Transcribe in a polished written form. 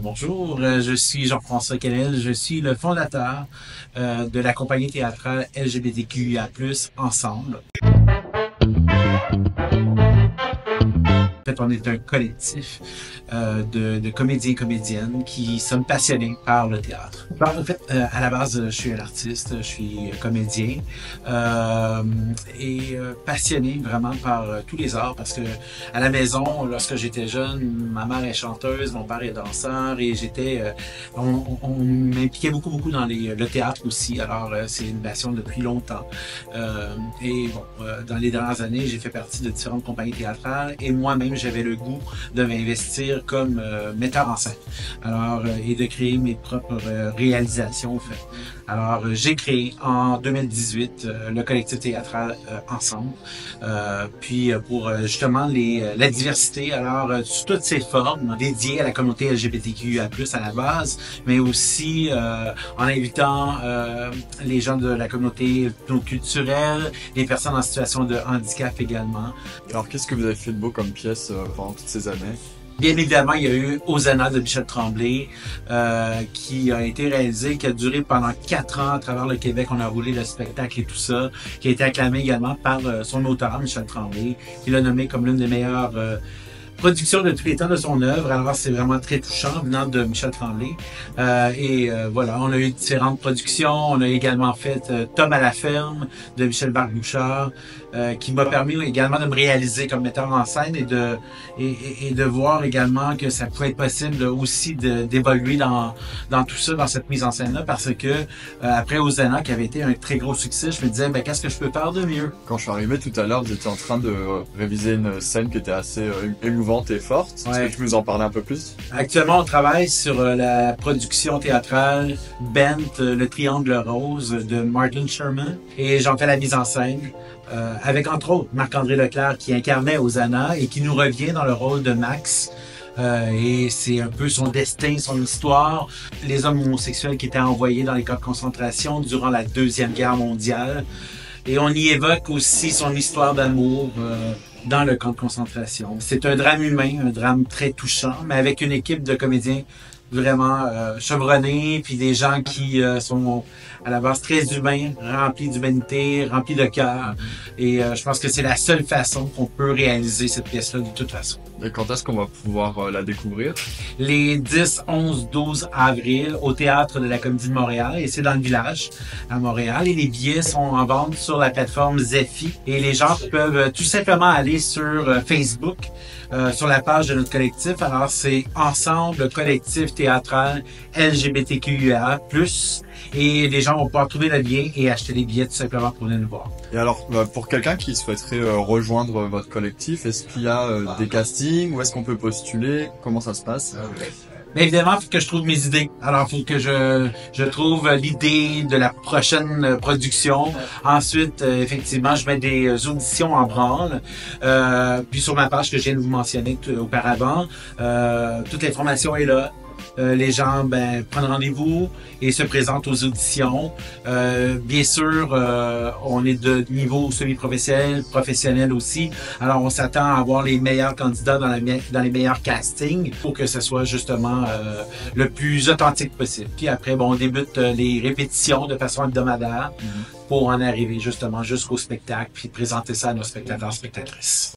Bonjour, je suis Jean-François Kennel, je suis le fondateur de la compagnie théâtrale LGBTQIA+, Ensemble. En fait, on est un collectif de comédiens et comédiennes qui sommes passionnés par le théâtre. En fait, à la base, je suis un artiste, je suis comédien et passionné vraiment par tous les arts parce que à la maison, lorsque j'étais jeune, ma mère est chanteuse, mon père est danseur et on m'impliquait beaucoup dans le théâtre aussi. Alors, c'est une passion depuis longtemps. Dans les dernières années, j'ai fait partie de différentes compagnies théâtrales et moi-même, j'avais le goût de m'investir comme metteur en scène. Alors, et de créer mes propres réalisations, en fait. Alors, j'ai créé en 2018 le collectif théâtral Ensemble, pour justement la diversité, alors sous toutes ses formes, dédiées à la communauté LGBTQIA+, à la base, mais aussi en invitant les gens de la communauté culturelle, les personnes en situation de handicap également. Alors, qu'est-ce que vous avez fait de beau comme pièce pendant toutes ces années? Bien évidemment, il y a eu Hosanna de Michel Tremblay, qui a été réalisé, qui a duré pendant 4 ans à travers le Québec. On a roulé le spectacle et tout ça, qui a été acclamé également par son auteur, Michel Tremblay, qui l'a nommé comme l'une des meilleures productions de tous les temps de son œuvre. Alors, c'est vraiment très touchant venant de Michel Tremblay. Voilà, on a eu différentes productions. On a également fait Tom à la ferme de Michel Barbouchard, qui m'a permis également de me réaliser comme metteur en scène et de voir également que ça pouvait être possible aussi d'évoluer dans tout ça, dans cette mise en scène-là, parce que après Hosanna, qui avait été un très gros succès, je me disais, qu'est-ce que je peux faire de mieux? Quand je suis arrivé tout à l'heure, vous étiez en train de réviser une scène qui était assez émouvante et forte. Est-ce que tu peux nous en parler un peu plus? Actuellement, on travaille sur la production théâtrale Bent, le Triangle Rose de Martin Sherman, et j'en fais la mise en scène. Avec entre autres Marc-André Leclerc qui incarnait Hosanna et qui nous revient dans le rôle de Max. Et c'est un peu son destin, son histoire. Les hommes homosexuels qui étaient envoyés dans les camps de concentration durant la Deuxième Guerre mondiale. Et on y évoque aussi son histoire d'amour dans le camp de concentration. C'est un drame humain, un drame très touchant, mais avec une équipe de comédiens vraiment chevronnés, puis des gens qui sont à la base très humains, remplis d'humanité, remplis de cœur. Et je pense que c'est la seule façon qu'on peut réaliser cette pièce-là de toute façon. Et quand est-ce qu'on va pouvoir la découvrir? Les 10, 11, 12 avril au Théâtre de la Comédie de Montréal, et c'est dans le village à Montréal. Et les billets sont en vente sur la plateforme Zephy. Et les gens peuvent tout simplement aller sur Facebook, sur la page de notre collectif. Alors, c'est Ensemble, le collectif théâtral LGBTQIA+. Et les gens vont pouvoir trouver le lien et acheter les billets tout simplement pour venir nous voir. Et alors, pour quelqu'un qui souhaiterait rejoindre votre collectif, est-ce qu'il y a des castings? Où est-ce qu'on peut postuler? Comment ça se passe? Mais évidemment, il faut que je trouve mes idées. Alors, il faut que je trouve l'idée de la prochaine production. Ensuite, effectivement, je mets des auditions en branle. Puis sur ma page que je viens de vous mentionner auparavant, toute l'information est là. Les gens prennent rendez-vous et se présentent aux auditions. Bien sûr, on est de niveau semi-professionnel, professionnel aussi. Alors, on s'attend à avoir les meilleurs candidats dans les meilleurs castings pour que ce soit justement le plus authentique possible. Puis après, on débute les répétitions de façon hebdomadaire pour en arriver justement jusqu'au spectacle puis présenter ça à nos spectateurs, spectatrices.